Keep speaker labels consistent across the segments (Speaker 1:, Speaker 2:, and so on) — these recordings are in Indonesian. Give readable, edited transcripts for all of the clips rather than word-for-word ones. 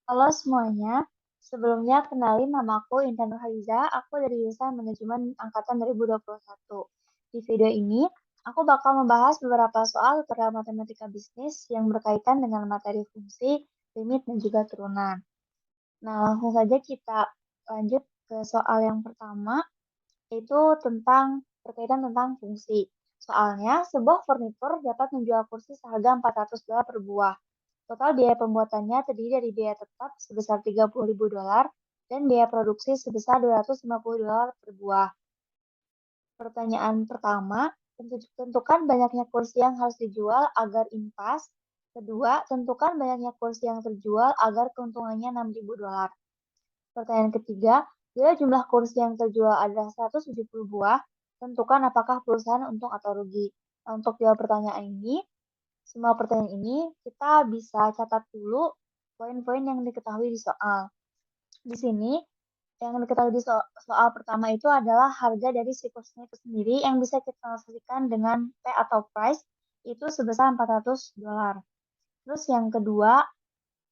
Speaker 1: Halo semuanya, sebelumnya kenalin nama aku Intan Nurhaliza, aku dari jurusan Manajemen Angkatan 2021. Di video ini, aku bakal membahas beberapa soal tentang matematika bisnis yang berkaitan dengan materi fungsi, limit, dan juga turunan. Nah, langsung saja kita lanjut ke soal yang pertama, yaitu berkaitan tentang fungsi. Soalnya, sebuah furnitur dapat menjual kursi seharga $400 per buah. Total biaya pembuatannya terdiri dari biaya tetap sebesar $30.000 dan biaya produksi sebesar $250 per buah. Pertanyaan pertama, tentukan banyaknya kursi yang harus dijual agar impas. Kedua, tentukan banyaknya kursi yang terjual agar keuntungannya $6.000. Pertanyaan ketiga, bila jumlah kursi yang terjual adalah 170 buah, tentukan apakah perusahaan untung atau rugi. Nah, untuk jawab semua pertanyaan ini kita bisa catat dulu poin-poin yang diketahui di soal. Di sini, yang diketahui di soal pertama itu adalah harga dari si kursinya itu sendiri yang bisa kita transaksikan dengan P atau price itu sebesar $400. Terus yang kedua,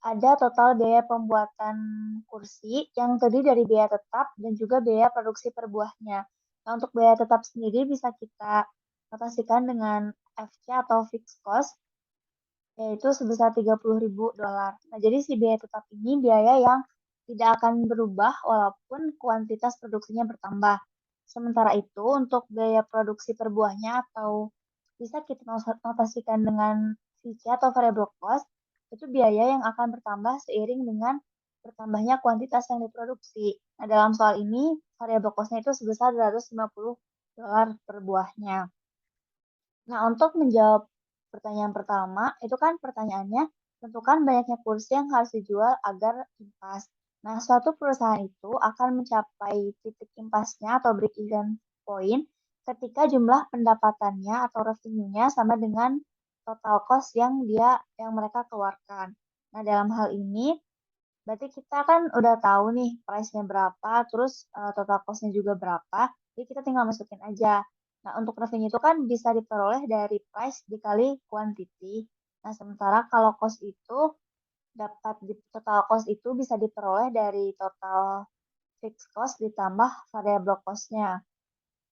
Speaker 1: ada total biaya pembuatan kursi yang terdiri dari biaya tetap dan juga biaya produksi per buahnya. Nah, untuk biaya tetap sendiri bisa kita notasikan dengan FC atau fixed cost, yaitu sebesar $30.000. Nah, jadi si biaya tetap ini biaya yang tidak akan berubah walaupun kuantitas produksinya bertambah. Sementara itu, untuk biaya produksi per buahnya atau bisa kita notasikan dengan VC atau variable cost, itu biaya yang akan bertambah seiring dengan bertambahnya kuantitas yang diproduksi. Nah, dalam soal ini, variable cost-nya itu sebesar $250 per buahnya. Nah, untuk menjawab pertanyaan pertama, itu kan pertanyaannya, tentukan banyaknya kursi yang harus dijual agar impas. Nah, suatu perusahaan itu akan mencapai titik impasnya atau break-even point ketika jumlah pendapatannya atau revenue-nya sama dengan total cost yang mereka keluarkan. Nah, dalam hal ini, berarti kita kan udah tahu nih price-nya berapa, terus total cost-nya juga berapa, jadi kita tinggal masukin aja. Nah, untuk revenue itu kan bisa diperoleh dari price dikali quantity. Nah, sementara kalau cost itu total cost itu bisa diperoleh dari total fixed cost ditambah variable cost-nya.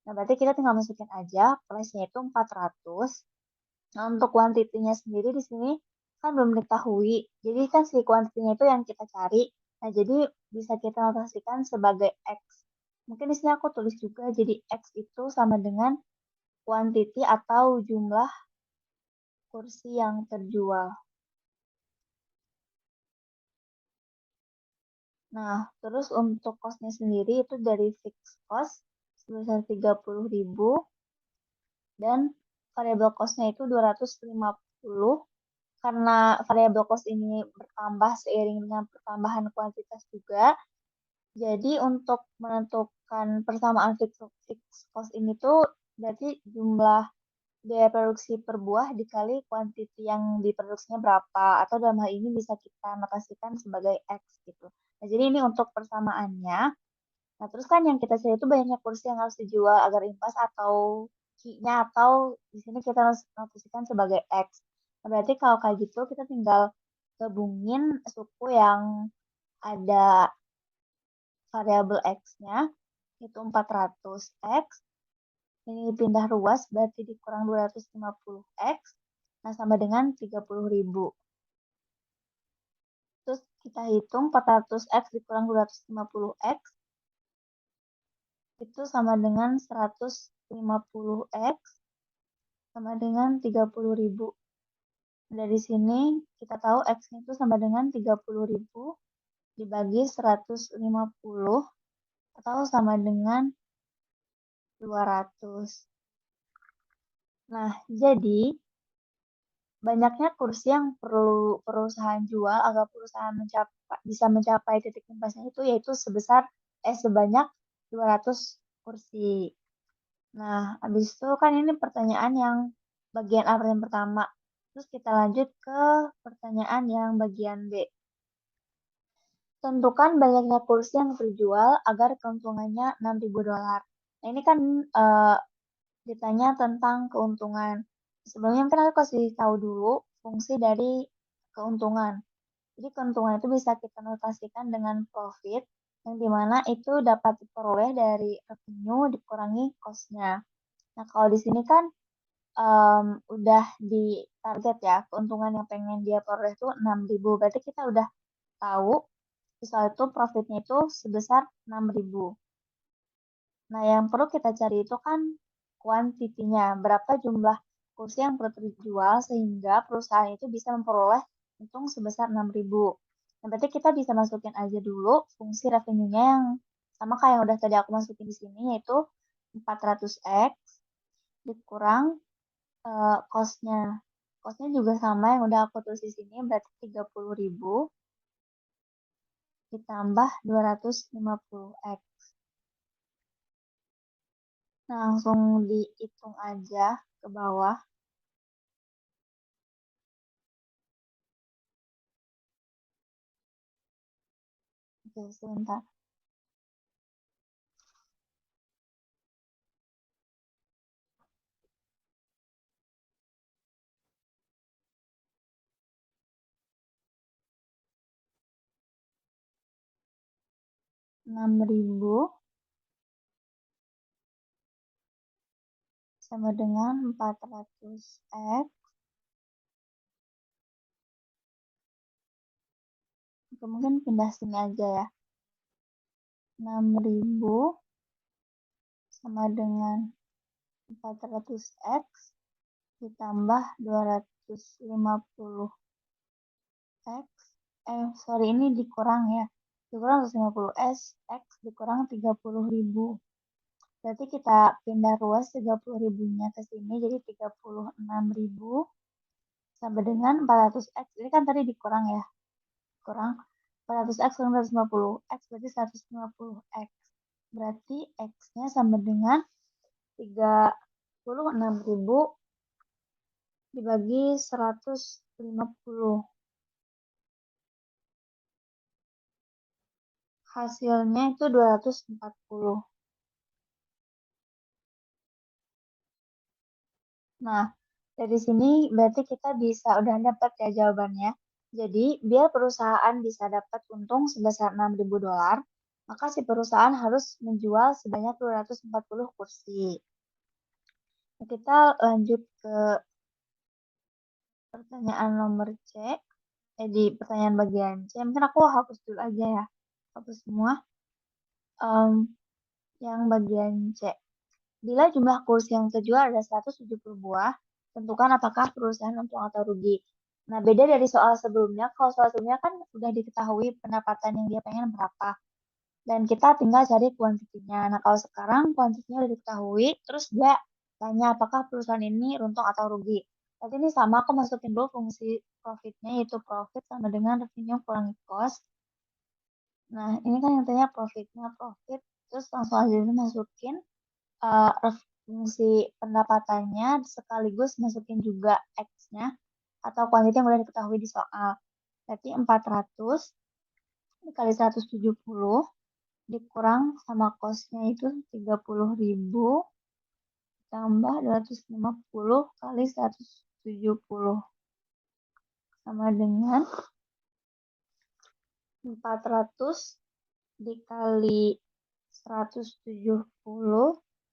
Speaker 1: Nah, berarti kita tinggal masukin aja price-nya itu 400. Nah, untuk kuantitinya sendiri di sini kan belum diketahui. Jadi kan si kuantitinya itu yang kita cari. Nah, jadi bisa kita notasikan sebagai X. Mungkin di sini aku tulis juga, jadi X itu sama dengan kuantiti atau jumlah kursi yang terjual. Nah, terus untuk cost-nya sendiri itu dari fixed cost sebesar 30.000 dan variable cost-nya itu 250 karena variable cost ini bertambah seiring dengan pertambahan kuantitas juga. Jadi untuk menentukan persamaan fixed cost ini tuh berarti jumlah biaya produksi per buah dikali kuantiti yang diproduksinya berapa, atau dalam hal ini bisa kita notasikan sebagai X gitu. Nah, jadi ini untuk persamaannya. Nah, terus kan yang kita cari itu banyaknya kursi yang harus dijual agar impas atau Q-nya, atau di sini kita notasikan sebagai X. Nah, berarti kalau kayak gitu kita tinggal gabungin suku yang ada variabel X-nya, itu 400X. Ini pindah ruas berarti dikurang 250X. Nah, sama dengan 30.000. Terus kita hitung 400X dikurang 250X. Itu sama dengan 150X sama dengan 30.000. Dari sini kita tahu X itu sama dengan 30.000 dibagi 150 atau sama dengan 200. Nah, jadi banyaknya kursi yang perlu perusahaan jual agar perusahaan bisa mencapai titik impasnya itu yaitu sebanyak 200 kursi. Nah, habis itu kan ini pertanyaan yang bagian A yang pertama. Terus kita lanjut ke pertanyaan yang bagian B. Tentukan banyaknya kursi yang terjual agar keuntungannya $6.000. Nah, ini kan ditanya tentang keuntungan. Sebelumnya kan aku kasih tahu dulu fungsi dari keuntungan. Jadi keuntungan itu bisa kita notasikan dengan profit, yang dimana itu dapat diperoleh dari revenue dikurangi cost-nya. Nah, kalau di sini kan, udah ditarget ya, keuntungan yang pengen dia peroleh itu 6.000, berarti kita udah tahu misal itu profitnya itu sebesar 6.000. Nah, yang perlu kita cari itu kan kuantitinya, berapa jumlah kursi yang perlu terjual sehingga perusahaan itu bisa memperoleh untung sebesar 6.000. Nah, berarti kita bisa masukin aja dulu fungsi revenue-nya yang sama kayak yang udah tadi aku masukin di sini, yaitu 400x dikurang cost-nya. Cost-nya juga sama yang udah aku tulis di sini, berarti 30.000 ditambah 250x. Nah, langsung dihitung aja ke bawah. Oke, sebentar. Enam ribu sama dengan 400x. Oke, mungkin pindah sini aja ya. 6.000 sama dengan 400x ditambah 250x. Sorry, ini dikurang ya. Dikurang 150 x dikurang 30.000. Berarti kita pindah ruas 30.000-nya ke sini jadi 36.000 sama dengan 400x. Ini kan tadi dikurang ya. Kurang 400x kurang 150x berarti 150x. Berarti x-nya sama dengan 36.000 dibagi 150. Hasilnya itu 240. Nah, dari sini berarti kita bisa udah dapat ya jawabannya. Jadi, biar perusahaan bisa dapat untung sebesar 6.000 dolar, maka si perusahaan harus menjual sebanyak 240 kursi. Nah, kita lanjut ke pertanyaan nomor C. Di pertanyaan bagian C. Mungkin aku hapus dulu aja ya. Hapus semua. Yang bagian C. Bila jumlah kursi yang terjual ada 170 buah, tentukan apakah perusahaan untung atau rugi. Nah, beda dari soal sebelumnya, kalau soal sebelumnya kan udah diketahui pendapatan yang dia pengen berapa. Dan kita tinggal cari kuantitinya. Nah, kalau sekarang kuantitinya udah diketahui, terus dia tanya apakah perusahaan ini untung atau rugi. Berarti ini sama, aku masukin dulu fungsi profitnya, yaitu profit sama dengan revenue kurangi cost. Nah, ini kan yang tanya profitnya, profit. Terus langsung aja masukin fungsi pendapatannya sekaligus masukin juga X-nya atau kuantiti yang udah diketahui di soal. Berarti 400 dikali 170 dikurang sama cost-nya itu 30.000 tambah 250 kali 170 sama dengan 400 dikali 170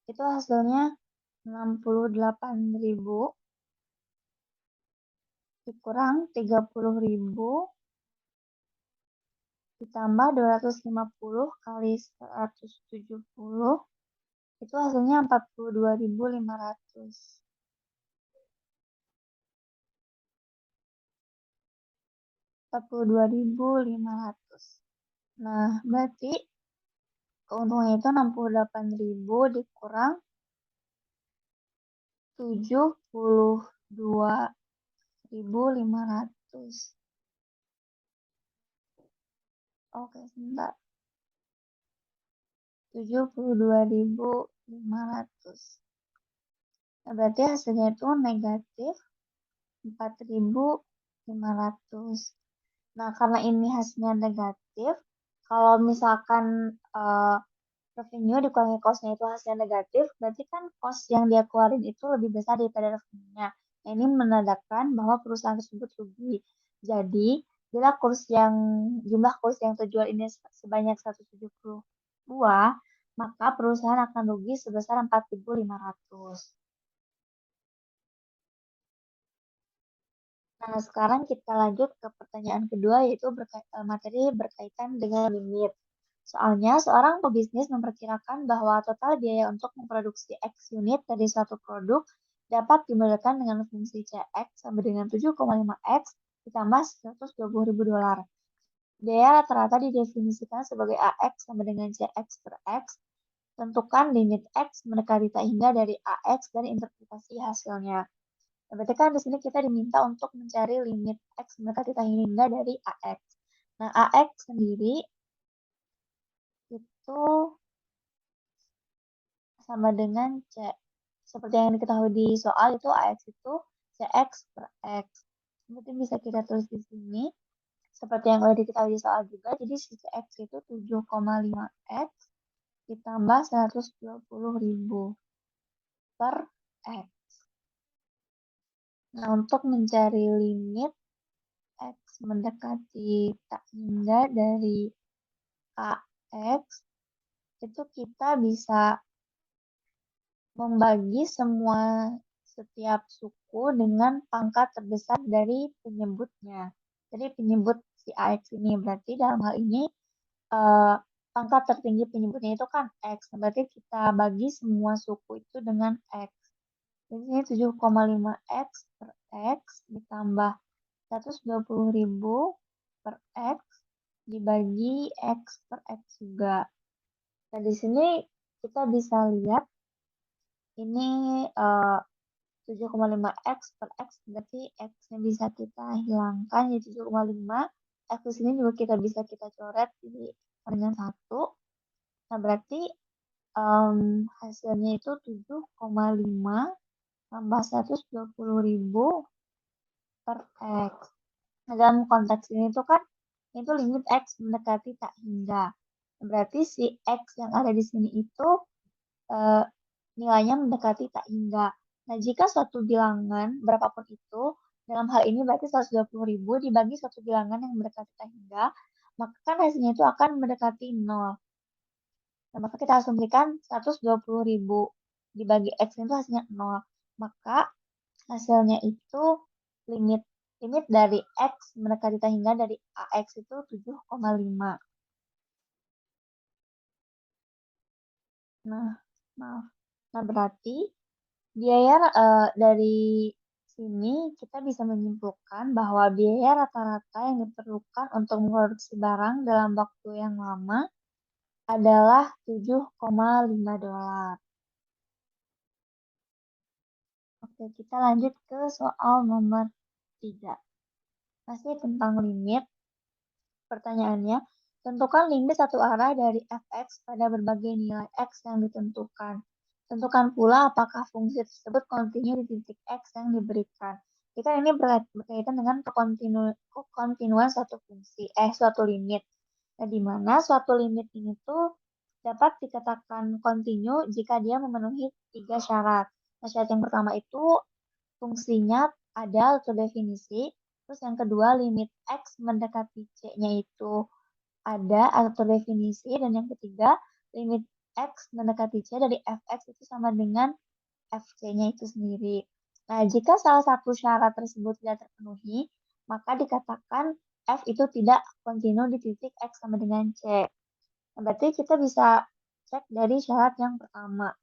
Speaker 1: itu hasilnya 68.000 dikurang 30.000 ditambah 250 kali 170 itu hasilnya 42.500. 42.500. Nah, berarti keuntungannya itu 68.000 dikurang 72.500. Oke, sebentar. 72.500. Nah, berarti hasilnya itu negatif 4.500. Nah, karena ini hasilnya negatif, kalau misalkan revenue dikurangi cost-nya itu hasilnya negatif, berarti kan cost yang dia keluarin itu lebih besar daripada revenue-nya. Nah, ini menandakan bahwa perusahaan tersebut rugi. Jadi, Bila jumlah kurs yang terjual ini sebanyak 172, maka perusahaan akan rugi sebesar 4.500. Nah, sekarang kita lanjut ke pertanyaan kedua, yaitu materi berkaitan dengan limit. Soalnya, seorang pebisnis memperkirakan bahwa total biaya untuk memproduksi X unit dari suatu produk dapat dimodalkan dengan fungsi CX sama dengan 7,5X ditambah $120.000. Biaya rata-rata didefinisikan sebagai AX sama dengan CX per X. Tentukan limit X mendekati tak hingga dari AX dan interpretasi hasilnya. Nah, berarti kan di sini kita diminta untuk mencari limit X mendekati tak hingga dari AX. Nah, AX sendiri itu sama dengan C. Seperti yang diketahui di soal itu AX itu CX per X. Berarti bisa kita tulis di sini. Seperti yang udah diketahui di soal juga, jadi si CX itu 7,5X ditambah 120.000 per X. Nah, untuk mencari limit X mendekati tak hingga dari AX, itu kita bisa membagi setiap suku dengan pangkat terbesar dari penyebutnya. Jadi penyebut si AX ini berarti dalam hal ini pangkat tertinggi penyebutnya itu kan X. Berarti kita bagi semua suku itu dengan X. Jadi ini 7,5X per X ditambah 120.000 per X dibagi X per X juga. Nah, di sini kita bisa lihat ini 7,5X per X berarti X-nya bisa kita hilangkan jadi 7,5. X di sini juga kita coret jadi dengan 1. Nah, berarti hasilnya itu 7,5 tambah 120.000 per X. Nah, dalam konteks ini tuh kan itu limit X mendekati tak hingga. Berarti si X yang ada di sini itu eh, nilainya mendekati tak hingga. Nah, jika suatu bilangan berapapun itu, dalam hal ini berarti 120.000 dibagi suatu bilangan yang mendekati tak hingga, maka kan hasilnya itu akan mendekati 0. Nah, maka kita asumsikan 120.000 dibagi X itu hasilnya 0. Maka hasilnya itu limit limit dari X mendekati tak hingga dari AX itu 7,5. Nah, maaf. Nah, berarti biaya dari sini kita bisa menyimpulkan bahwa biaya rata-rata yang diperlukan untuk memproduksi barang dalam waktu yang lama adalah $7,5. Oke, kita lanjut ke soal nomor 3. Masih tentang limit. Pertanyaannya, tentukan limit satu arah dari fx pada berbagai nilai x yang ditentukan. Tentukan pula apakah fungsi tersebut kontinu di titik x yang diberikan. Kita ini berkaitan dengan kekontinuan suatu limit. Nah, di mana suatu limit ini tuh dapat dikatakan kontinu jika dia memenuhi 3 syarat. Nah, syarat yang pertama itu fungsinya ada atau definisi. Terus yang kedua, limit X mendekati C-nya itu ada atau definisi. Dan yang ketiga, limit X mendekati C dari Fx itu sama dengan Fc-nya itu sendiri. Nah, jika salah satu syarat tersebut tidak terpenuhi, maka dikatakan F itu tidak kontinu di titik X sama dengan C. Nah, berarti kita bisa cek dari syarat yang pertama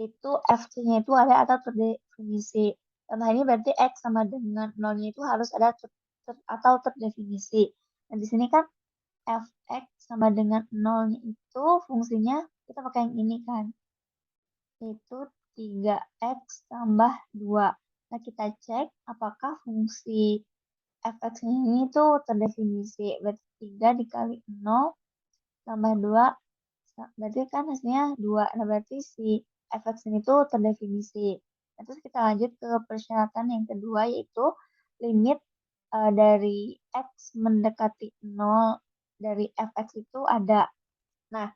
Speaker 1: itu FC-nya itu ada atau terdefinisi. Dalam hal ini berarti X sama dengan nolnya itu harus ada atau terdefinisi. Nah, di sini kan Fx sama dengan nolnya itu fungsinya kita pakai yang ini kan. Itu 3x tambah 2. Nah, kita cek apakah fungsi Fx ini tuh terdefinisi. Berarti 3 dikali 0 tambah 2 berarti kan hasilnya 2. Nah, berarti si fx ini tuh terdefinisi. Nah, terus kita lanjut ke persyaratan yang kedua, yaitu limit dari x mendekati 0 dari fx itu ada. Nah,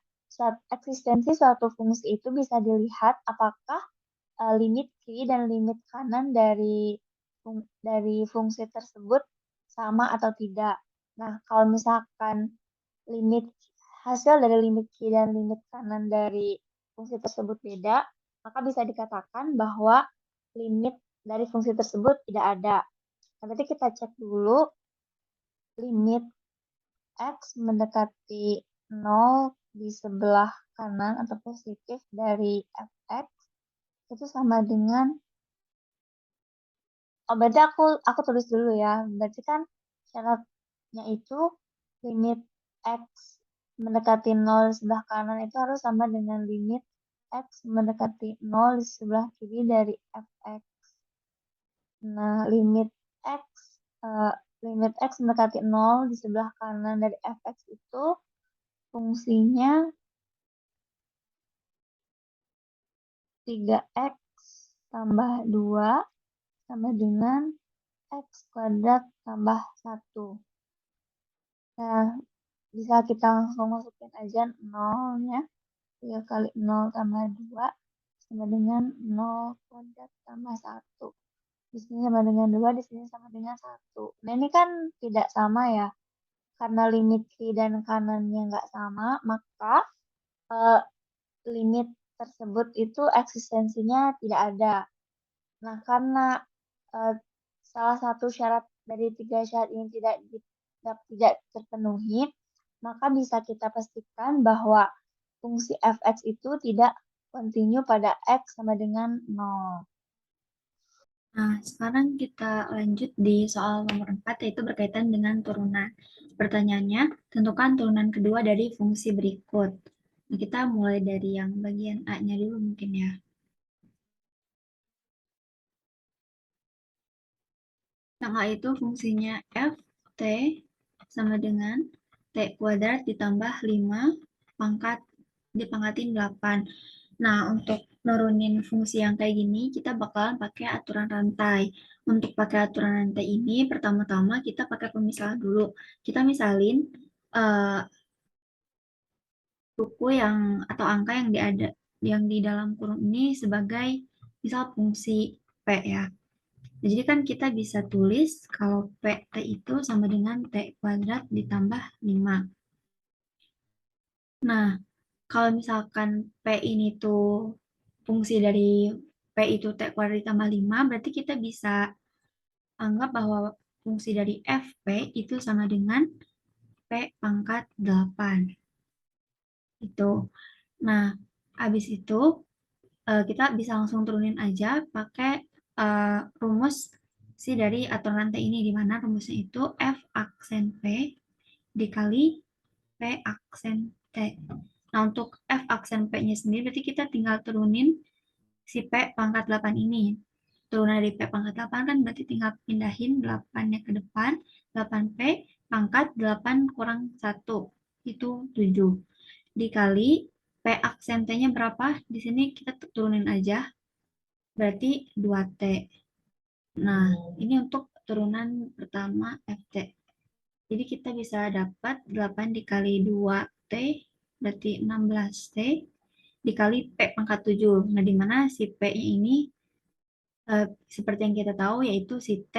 Speaker 1: eksistensi suatu fungsi itu bisa dilihat apakah limit kiri dan limit kanan dari fungsi tersebut sama atau tidak. Nah, kalau misalkan limit hasil dari limit kiri dan limit kanan dari fungsi tersebut beda, maka bisa dikatakan bahwa limit dari fungsi tersebut tidak ada. Nah, berarti kita cek dulu limit X mendekati 0 di sebelah kanan atau positif dari fx itu sama dengan, oh berarti aku tulis dulu ya. Berarti kan syaratnya itu limit X mendekati 0 di sebelah kanan itu harus sama dengan limit X mendekati 0 di sebelah kiri dari fx. Nah, X, eh, limit X mendekati 0 di sebelah kanan dari fx itu fungsinya 3x tambah 2 sama dengan x kuadrat tambah 1. Nah, bisa kita langsung masukin aja nolnya. 3 kali 0 tambah 2 sama dengan 0 kuadrat tambah 1. Di sini sama dengan 2, di sini sama dengan 1. Nah, ini kan tidak sama ya. Karena limit kiri dan kanannya nggak sama, maka eh, limit tersebut itu eksistensinya tidak ada. Nah, karena eh, salah satu syarat dari tiga syarat ini tidak terpenuhi, maka bisa kita pastikan bahwa fungsi fx itu tidak kontinu pada x sama dengan 0.
Speaker 2: Nah, sekarang kita lanjut di soal nomor 4, yaitu berkaitan dengan turunan. Pertanyaannya, tentukan turunan kedua dari fungsi berikut. Nah, kita mulai dari yang bagian A-nya dulu mungkin ya. Yang A itu fungsinya f t sama dengan t kuadrat ditambah 5 pangkat dipangkatin 8. Nah, untuk nurunin fungsi yang kayak gini, kita bakalan pakai aturan rantai. Untuk pakai aturan rantai ini, pertama-tama kita pakai pemisahan dulu. Kita misalin uh, buku yang atau angka yang di dalam kurung ini sebagai misal fungsi P ya. Jadi kan kita bisa tulis kalau PT itu sama dengan T kuadrat ditambah 5. Nah, kalau misalkan P ini tuh fungsi dari P itu T kuadrat ditambah 5, berarti kita bisa anggap bahwa fungsi dari FP itu sama dengan P pangkat 8. Itu. Nah, habis itu kita bisa langsung turunin aja pakai rumus si dari aturan rantai ini, di mana rumusnya itu F aksen P dikali P aksen T. Nah, untuk F aksen P-nya sendiri berarti kita tinggal turunin si P pangkat 8 ini. Turunan dari P pangkat 8 kan berarti tinggal pindahin 8-nya ke depan. 8P pangkat 8 kurang 1. Itu 7. Dikali P aksen T-nya berapa? Di sini kita turunin aja. Berarti 2T. Nah, ini untuk turunan pertama FT. Jadi kita bisa dapat 8 dikali 2T, berarti 16T, dikali P pangkat 7. Nah, di mana si P-nya ini seperti yang kita tahu yaitu si T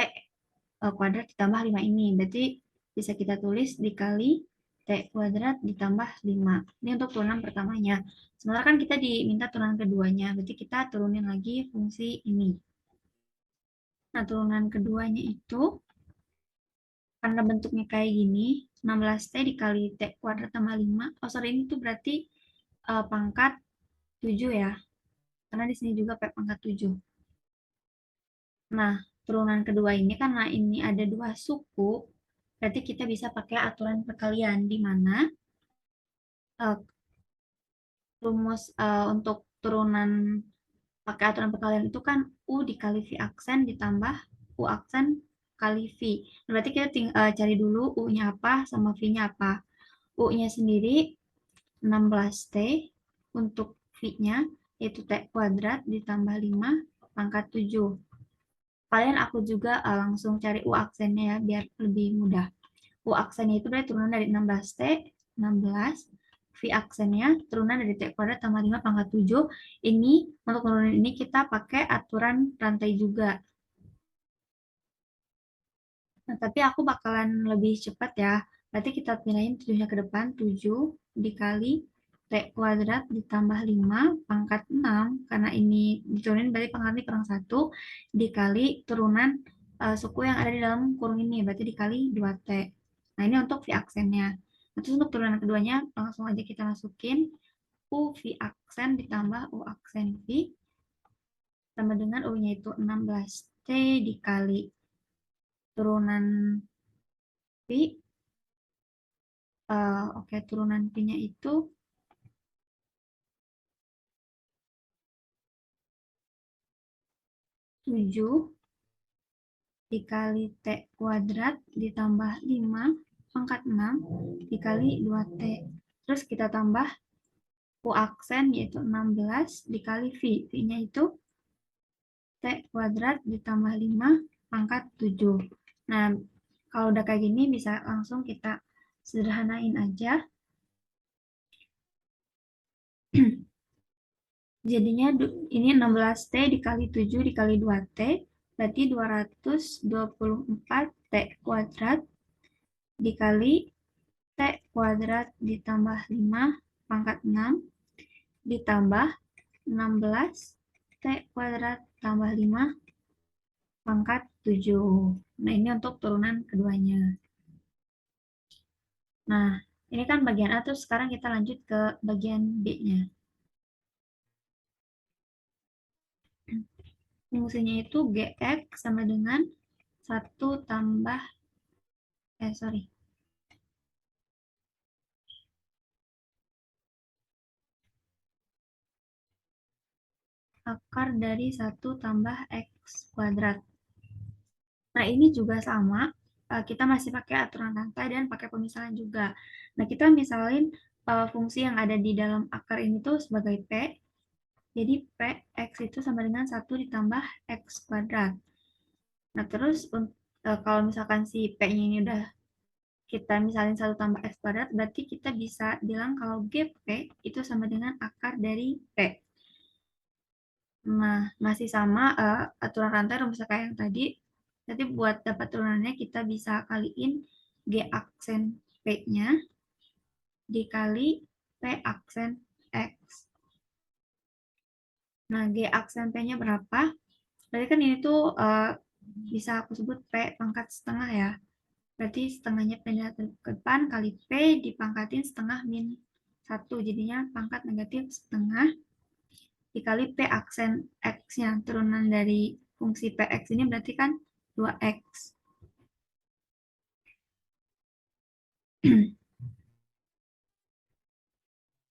Speaker 2: kuadrat ditambah 5 ini. Berarti bisa kita tulis dikali T kuadrat ditambah 5. Ini untuk turunan pertamanya. Sementara kan kita diminta turunan keduanya. Berarti kita turunin lagi fungsi ini. Nah, turunan keduanya itu karena bentuknya kayak gini, 16T dikali T kuadrat tambah 5. Oh, sorry, ini tuh berarti pangkat 7 ya. Karena di sini juga P pangkat 7. Nah, turunan kedua ini karena ini ada dua suku, berarti kita bisa pakai aturan perkalian, di mana uh, rumus untuk turunan pakai aturan perkalian itu kan U dikali V aksen ditambah U aksen kali V. Berarti kita cari dulu U-nya apa sama V-nya apa. U-nya sendiri 16T, untuk V-nya yaitu T kuadrat ditambah 5 pangkat 7. Kalian aku juga langsung cari U aksennya ya, biar lebih mudah. U aksennya itu berarti turunan dari 16T, 16. V aksennya turunan dari T kuadrat tambah 5 pangkat 7. Ini, untuk turunan ini kita pakai aturan rantai juga. Nah, tapi aku bakalan lebih cepat ya. Berarti kita pindahin 7-nya ke depan. 7 dikali T kuadrat ditambah 5 pangkat 6. Karena ini diturunin berarti pangkatnya kurang 1. Dikali turunan suku yang ada di dalam kurung ini. Berarti dikali 2T. Nah, ini untuk V aksennya. Nah, terus untuk turunan keduanya langsung aja kita masukin. U V aksen ditambah U aksen V. Sama dengan U-nya itu 16T dikali turunan V. Oke, turunan P-nya itu 7 dikali T kuadrat ditambah 5 pangkat 6 dikali 2T. Terus kita tambah U aksen yaitu 16 dikali V. V-nya itu T kuadrat ditambah 5 pangkat 7. Nah, kalau udah kayak gini bisa langsung kita sederhanain aja. Jadinya ini 16T dikali 7 dikali 2T, berarti 224T kuadrat dikali T kuadrat ditambah 5 pangkat 6 ditambah 16 T kuadrat tambah 5 pangkat 7. Nah, ini untuk turunan keduanya. Nah, ini kan bagian A, terus sekarang kita lanjut ke bagian B-nya. Fungsinya itu GX sama dengan 1 tambah, sorry, akar dari 1 tambah X kuadrat. Nah, ini juga sama, kita masih pakai aturan rantai dan pakai pemisahan juga. Nah, kita misalin fungsi yang ada di dalam akar ini tuh sebagai P, jadi Px itu sama dengan 1 ditambah X kuadrat. Nah, terus kalau misalkan si P-nya ini udah kita misalin 1 tambah X kuadrat, berarti kita bisa bilang kalau GP itu sama dengan akar dari P. Nah, masih sama aturan rantai rumusnya kayak yang tadi. Jadi buat dapat turunannya kita bisa kaliin G aksen P-nya dikali P aksen X. Nah, G aksen P-nya berapa? Berarti kan ini tuh bisa aku sebut P pangkat setengah ya. Berarti setengahnya pindah ke depan kali P dipangkatin setengah min 1. Jadinya pangkat negatif setengah dikali P aksen X-nya. Turunan dari fungsi Px ini berarti kan 2X.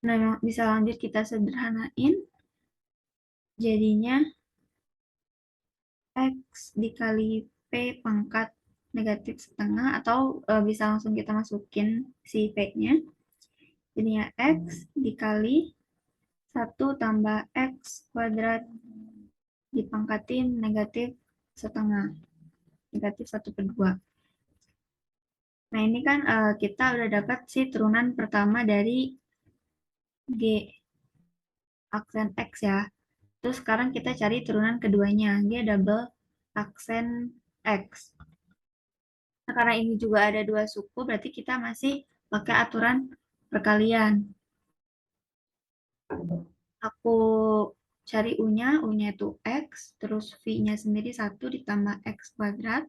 Speaker 2: Nah, bisa lanjut kita sederhanain. Jadinya X dikali P pangkat negatif setengah, atau bisa langsung kita masukin si P-nya. Jadinya X dikali 1 tambah X kuadrat dipangkatin negatif setengah. Negatif 1/2. Nah, ini kan kita udah dapat si turunan pertama dari G aksen X ya. Terus sekarang kita cari turunan keduanya, G double aksen X. Nah, karena ini juga ada dua suku, berarti kita masih pakai aturan perkalian. Aku cari U-nya, U-nya itu X, terus V-nya sendiri 1 ditambah X kuadrat,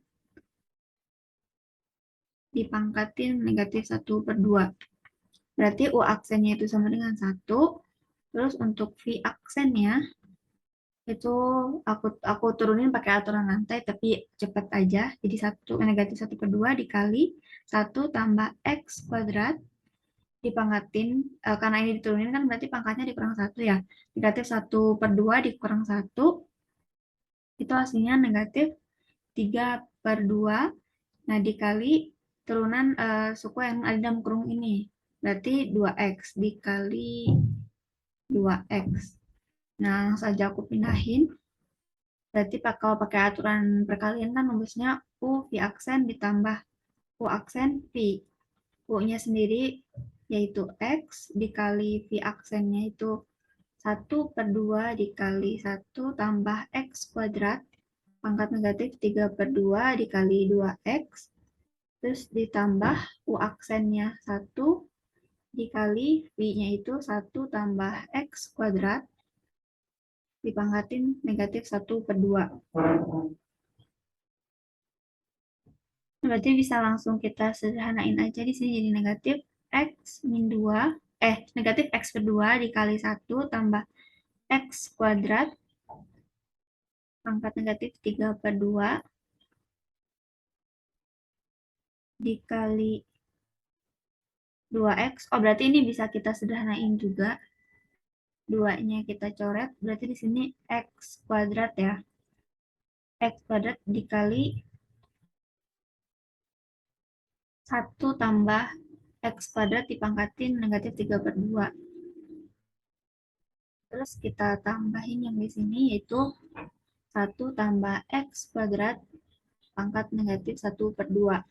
Speaker 2: dipangkatin negatif 1/2. Berarti U aksennya itu sama dengan 1, terus untuk V aksennya, itu aku turunin pakai aturan lantai, tapi cepat aja. Jadi negatif 1/2 dikali 1 tambah X kuadrat, dipangkatin, karena ini diturunin kan berarti pangkatnya dikurang 1 ya. Negatif 1/2 dikurang 1, itu hasilnya negatif 3/2. Nah, dikali turunan suku yang ada dalam kurung ini. Berarti 2X dikali 2X. Nah, langsung saja aku pindahin. Berarti kalau pakai aturan perkalian kan rumusnya U V aksen ditambah U aksen V. U-nya sendiri yaitu X dikali V aksennya itu 1/2 dikali 1 tambah X kuadrat pangkat negatif 3/2 dikali 2X terus ditambah U aksennya 1 dikali V-nya itu 1 tambah X kuadrat dipangkatin negatif 1/2. Berarti bisa langsung kita sederhanain aja di sini jadi negatif X min 2, negatif X/2 dikali 1 tambah X kuadrat pangkat negatif 3/2 dikali 2X. Oh, berarti ini bisa kita sederhanain juga. 2-nya kita coret, berarti di sini X kuadrat ya. X kuadrat dikali 1 tambah X kuadrat dipangkatin negatif 3/2. Terus kita tambahin yang di sini yaitu 1 tambah X kuadrat pangkat negatif 1/2.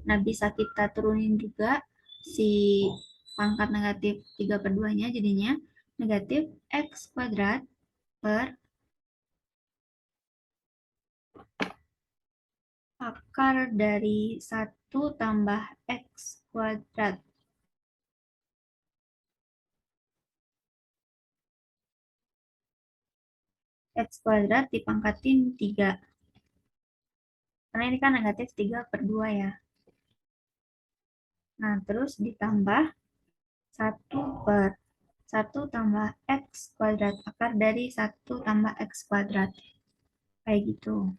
Speaker 2: Nah, bisa kita turunin juga si pangkat negatif 3/2-nya jadinya negatif X kuadrat per akar dari 1 tambah X kuadrat. X kuadrat dipangkatin 3. Karena ini kan negatif 3/2 ya. Nah, terus ditambah 1 per 1 tambah X kuadrat. Akar dari 1 tambah X kuadrat. Kayak gitu.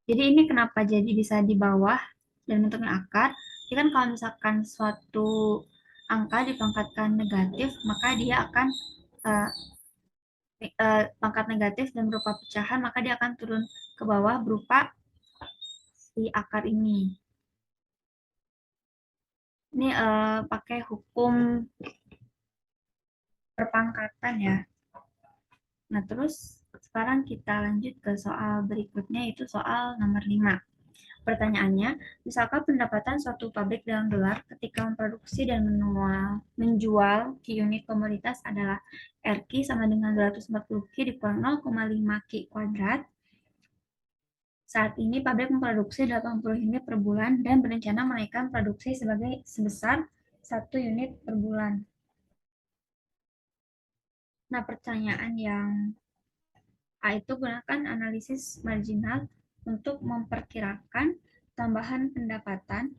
Speaker 2: Jadi ini kenapa jadi bisa di bawah dan bentuknya akar? Jadi kan kalau misalkan suatu angka dipangkatkan negatif, maka dia akan uh, pangkat negatif dan berupa pecahan, maka dia akan turun ke bawah berupa si akar ini. Ini pakai hukum perpangkatan ya. Nah, terus sekarang kita lanjut ke soal berikutnya, itu soal nomor 5. Pertanyaannya, misalkan pendapatan suatu pabrik dalam dolar ketika memproduksi dan menjual Q unit komoditas adalah RQ sama dengan 240 Q dikurang 0,5 Q kuadrat. Saat ini pabrik memproduksi 80 unit per bulan dan berencana menaikkan produksi sebesar 1 unit per bulan. Nah, pertanyaan yang A itu gunakan analisis marginal untuk memperkirakan tambahan pendapatan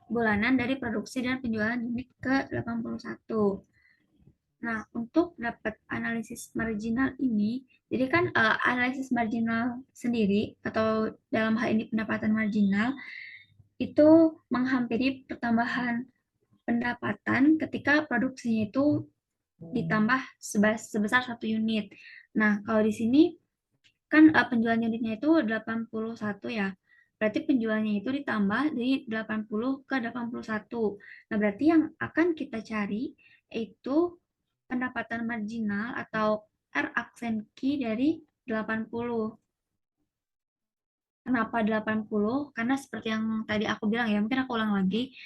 Speaker 2: bulanan dari produksi dan penjualan unit ke 81. Nah, untuk dapat analisis marginal ini, jadi kan analisis marginal sendiri atau dalam hal ini pendapatan marginal itu menghampiri pertambahan pendapatan ketika produksinya itu ditambah sebesar 1 unit. Nah, kalau di sini kan penjualan unitnya itu 81 ya. Berarti penjualnya itu ditambah dari 80 ke 81. Nah, berarti yang akan kita cari itu pendapatan marginal atau R aksen key dari 80. Kenapa 80? Karena seperti yang tadi aku bilang ya, mungkin aku ulang lagi.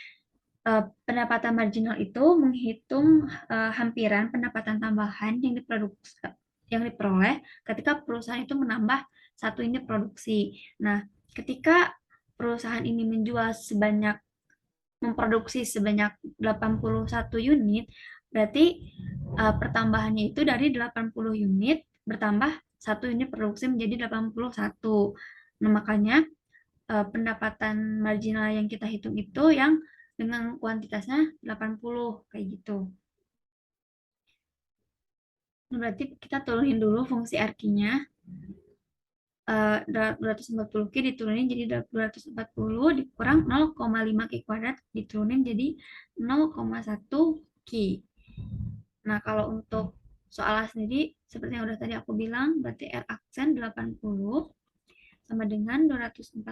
Speaker 2: Pendapatan marginal itu menghitung hampiran pendapatan tambahan yang diperoleh ketika perusahaan itu menambah 1 unit produksi. Nah, ketika perusahaan ini memproduksi sebanyak 81 unit, berarti pertambahannya itu dari 80 unit bertambah 1 unit produksi menjadi 81. Nah, makanya pendapatan marginal yang kita hitung itu yang dengan kuantitasnya 80 kayak gitu. Nah, berarti kita turunin dulu fungsi RQ-nya. 240 Q diturunin jadi 240 dikurang 0,5 Q kuadrat diturunin jadi 0,1 Q. Nah, kalau untuk soalnya sendiri seperti yang udah tadi aku bilang, berarti R aksen 80 sama dengan 240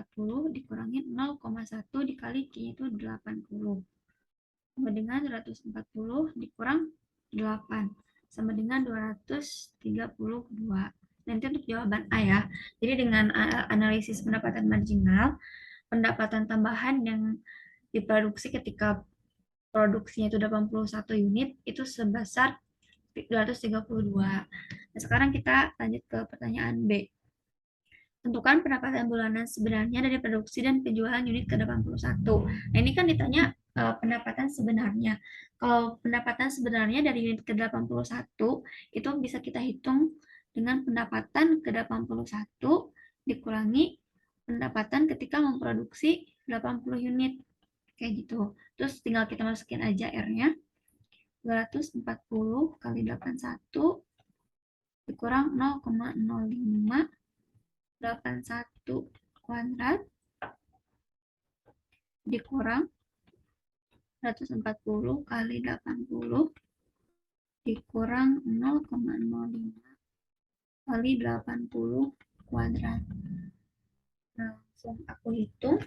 Speaker 2: dikurangi 0,1 dikali Q itu 80. Sama dengan 240 dikurang 8 sama dengan 232. Nanti untuk jawaban A ya. Jadi dengan analisis pendapatan marginal, pendapatan tambahan yang diproduksi ketika produksinya itu 81 unit itu sebesar 232. Nah, sekarang kita lanjut ke pertanyaan B. tentukan pendapatan bulanan sebenarnya dari produksi dan penjualan unit ke-81. Nah, ini kan ditanya pendapatan sebenarnya. Kalau pendapatan sebenarnya dari unit ke-81 itu bisa kita hitung dengan pendapatan ke-81 dikurangi pendapatan ketika memproduksi 80 unit. Kayak gitu. Terus tinggal kita masukin aja R-nya. 240 kali 81 dikurang 0,0581 kuadrat dikurang 140 kali 80 dikurang 0,05 kali 80 kuadrat. Nah, langsung aku hitung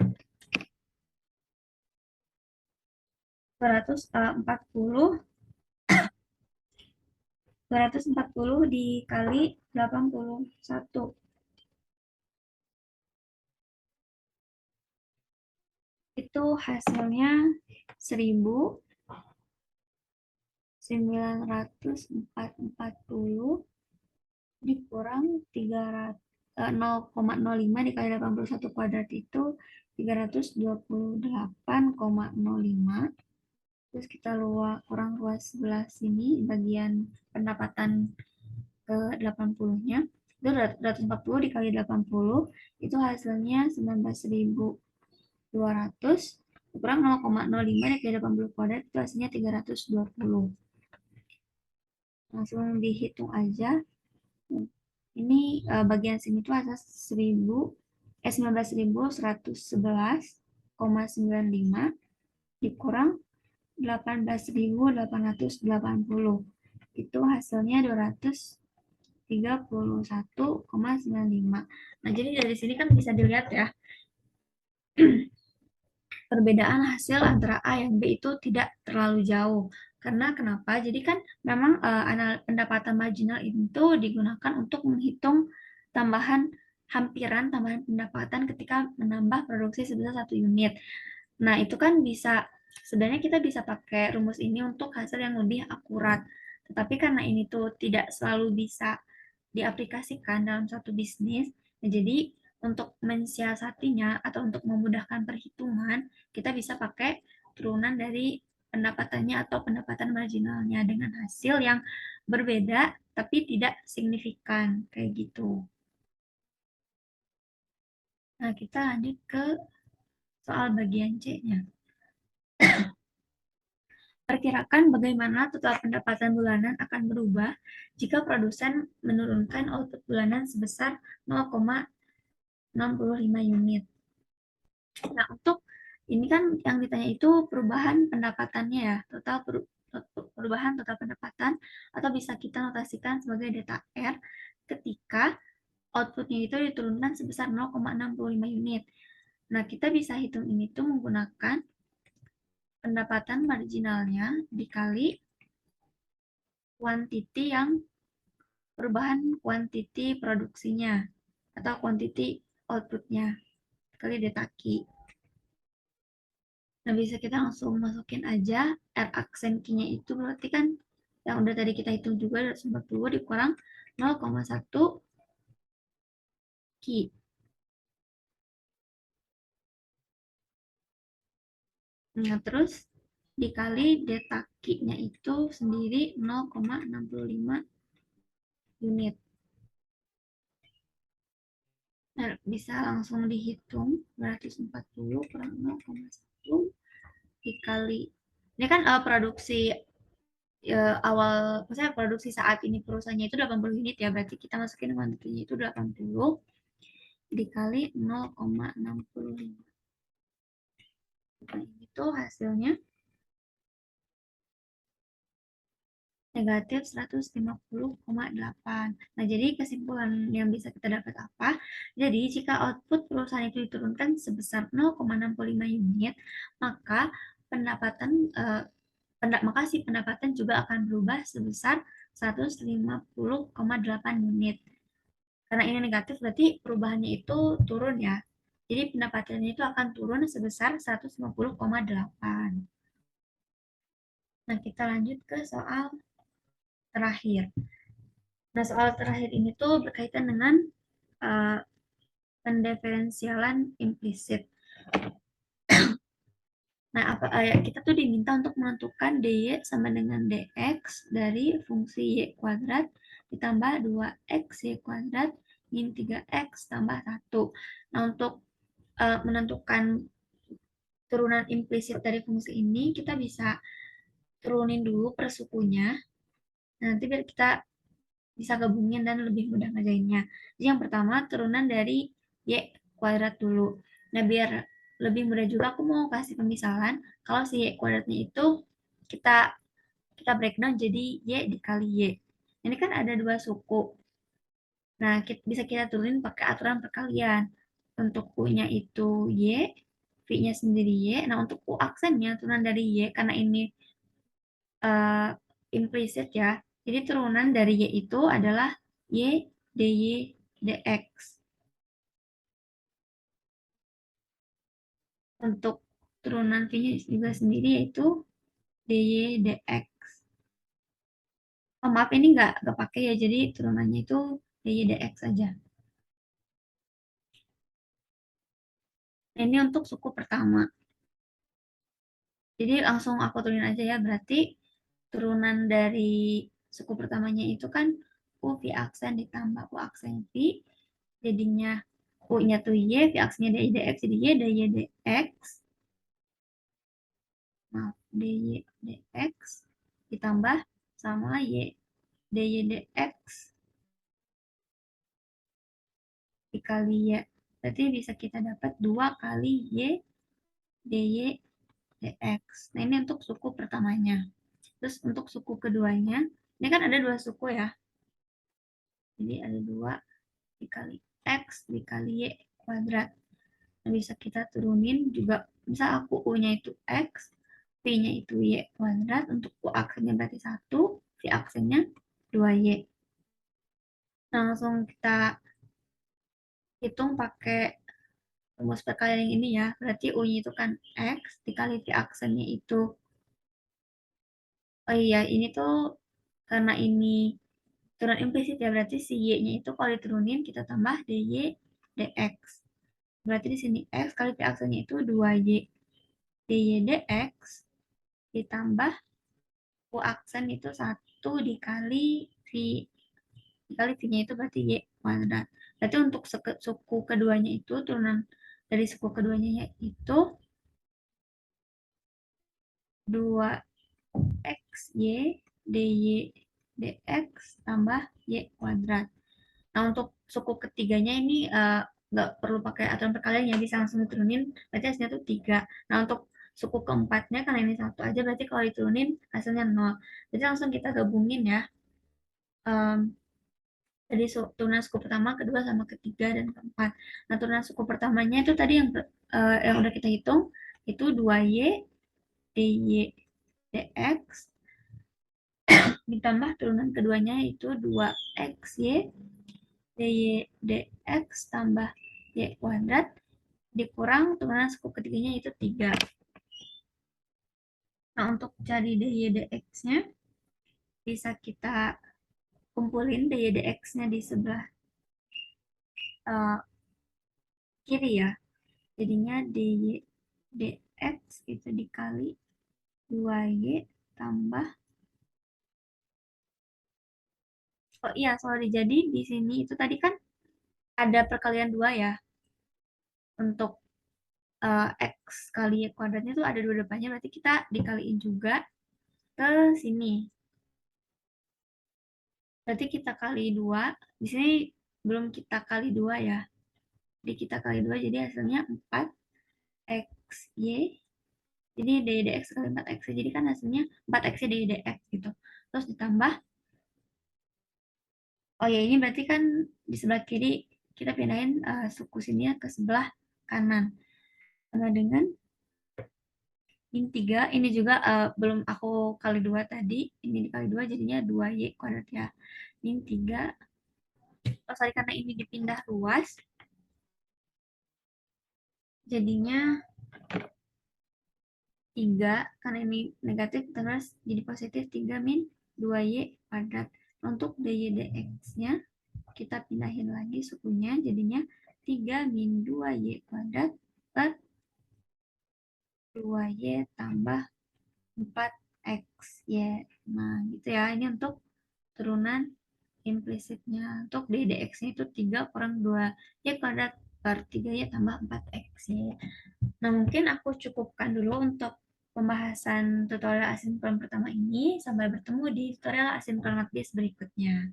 Speaker 2: 240 dikali 81 itu hasilnya 1940 dikurang 0,05 dikali 81 kuadrat itu 328,05. Terus kita kurang ruas sebelah sini bagian pendapatan ke 80-nya. Itu 240 dikali 80 itu hasilnya 19.200 kurang 0,05 dikali 80 kuadrat itu hasilnya 320. Langsung dihitung aja. Ini bagian sini tuh ada 19.111,95 dikurang 18.880. Itu hasilnya 231,95. Nah, jadi dari sini kan bisa dilihat ya, perbedaan hasil antara A yang B itu tidak terlalu jauh. Karena kenapa? Jadi kan memang pendapatan marginal itu digunakan untuk menghitung tambahan pendapatan ketika menambah produksi sebesar 1 unit. Nah, itu kan sebenarnya kita bisa pakai rumus ini untuk hasil yang lebih akurat. Tetapi karena ini tuh tidak selalu bisa diaplikasikan dalam suatu bisnis, jadi untuk mensiasatinya atau untuk memudahkan perhitungan, kita bisa pakai turunan dari pendapatannya atau pendapatan marginalnya dengan hasil yang berbeda tapi tidak signifikan, kayak gitu. Nah, kita lanjut ke soal bagian C-nya. Perkirakan bagaimana total pendapatan bulanan akan berubah jika produsen menurunkan output bulanan sebesar 0,65 unit. Nah, untuk ini kan yang ditanya itu perubahan pendapatannya ya, perubahan total pendapatan, atau bisa kita notasikan sebagai delta R ketika outputnya itu diturunkan sebesar 0,65 unit. Nah, kita bisa hitung ini tuh menggunakan pendapatan marginalnya dikali perubahan kuantiti produksinya atau kuantiti outputnya kali delta Q. Nah, bisa kita langsung masukin aja R aksen Q-nya itu berarti kan yang udah tadi kita hitung juga 240 dikurang 0,1 Q. Nah, terus dikali delta Q-nya itu sendiri 0,65 unit. Nah, bisa langsung dihitung 240 kurang 0,1 dikali. Ini kan produksi misalnya produksi saat ini perusahaannya itu 80 unit ya, berarti kita masukin kuantitinya itu 80 dikali 0,65. Nah, itu hasilnya negatif 150,8. Nah, jadi kesimpulan yang bisa kita dapat apa? Jadi, jika output perusahaan itu diturunkan sebesar 0,65 unit, maka si pendapatan juga akan berubah sebesar 150,8 unit. Karena ini negatif, berarti perubahannya itu turun ya. Jadi pendapatannya itu akan turun sebesar 150,8. Nah, kita lanjut ke soal terakhir. Nah, soal terakhir ini tuh berkaitan dengan pendiferensialan implisit. Nah, kita tuh diminta untuk menentukan dy sama dengan dx dari fungsi y kuadrat ditambah 2x y kuadrat min 3x tambah 1. Nah, untuk menentukan turunan implisit dari fungsi ini, kita bisa turunin dulu per sukunya. Nanti biar kita bisa gabungin dan lebih mudah ngerjainnya. Jadi yang pertama turunan dari y kuadrat dulu. Nah, biar lebih mudah juga aku mau kasih pemisalan kalau si y kuadratnya itu kita kita breakdown jadi y dikali y. Ini kan ada dua suku. Nah, bisa kita turunin pakai aturan perkalian. Untuk u-nya itu y, v-nya sendiri y. Nah, untuk u aksennya turunan dari y karena ini uh, implisit ya. Jadi turunan dari y itu adalah y dy dx. Untuk turunan v-nya juga sendiri yaitu dy dx. Oh, maaf ini nggak pakai ya, jadi turunannya itu dy dx saja. Nah, ini untuk suku pertama. Jadi langsung aku turunin aja ya, berarti turunan dari suku pertamanya itu kan u v aksen ditambah u aksen v, jadinya u-nya tuh y, v aksennya dy dx, jadi y dy dx, maaf, dy dx ditambah sama y dy dx dikali y. Berarti bisa kita dapat 2 kali y dy dx. Nah, ini untuk suku pertamanya. Terus untuk suku keduanya, ini kan ada dua suku ya. Jadi ada 2 dikali x dikali y kuadrat. Nah, bisa kita turunin juga, misal aku u-nya itu x, v-nya itu y kuadrat, untuk u aksennya berarti 1, v aksennya 2y. Nah, langsung kita hitung pakai rumus perkalian yang ini ya. Berarti u-nya itu kan x dikali v aksennya itu. Oh iya, ini tuh karena ini turun implisit ya, berarti si y-nya itu kalau diturunin kita tambah dy dx. Berarti di sini x kali v aksennya itu 2y. Dy dx ditambah u aksen itu 1 dikali v. Dikali v-nya itu berarti y kuadrat. Berarti untuk suku keduanya itu, turunan dari suku keduanya itu 2xy dy dx tambah y kuadrat. Nah, untuk suku ketiganya ini nggak perlu pakai aturan perkalian ya, bisa langsung diturunin, berarti hasilnya tuh 3. Nah, untuk suku keempatnya, karena ini 1 aja, berarti kalau diturunin hasilnya 0. Jadi langsung kita gabungin ya. Jadi turunan suku pertama, kedua, sama ketiga, dan keempat. Nah, turunan suku pertamanya itu tadi yang udah kita hitung, itu 2y dy dx ditambah turunan keduanya itu 2xy dy dx tambah y kuadrat dikurang turunan suku ketiganya itu 3. Nah, untuk cari dy dx-nya bisa kita kumpulin dy dx-nya di sebelah uh, kiri ya. Jadinya dy dx itu dikali 2y tambah, oh iya sorry, jadi di sini itu tadi kan ada perkalian 2 ya. Untuk x kali y kuadratnya itu ada 2 depannya, berarti kita dikaliin juga ke sini. Berarti kita kali 2, di sini belum kita kali 2 ya. Jadi kita kali 2, jadi hasilnya 4xy. Jadi dy dx kali 4x, jadi kan hasilnya 4x dy dx gitu. Terus ditambah, oh ya ini berarti kan di sebelah kiri kita pindahin suku sini ke sebelah kanan. Sama dengan min 3, ini juga belum aku kali 2 tadi, ini dikali 2 jadinya 2y kuadrat ya. Min 3, oh sorry, karena ini dipindah ruas, jadinya 3, karena ini negatif terus jadi positif, 3 min 2y kuadrat. Untuk dy dx-nya kita pindahin lagi sukunya, jadinya 3 min 2y kuadrat per 2y tambah 4x y. Nah, gitu ya. Ini untuk turunan implisitnya. Untuk d dx-nya itu 3 kurang 2y kuadrat per 3y tambah 4x y. Nah, mungkin aku cukupkan dulu untuk pembahasan tutorial asinkron pertama ini. Sampai bertemu di tutorial asinkron berikutnya.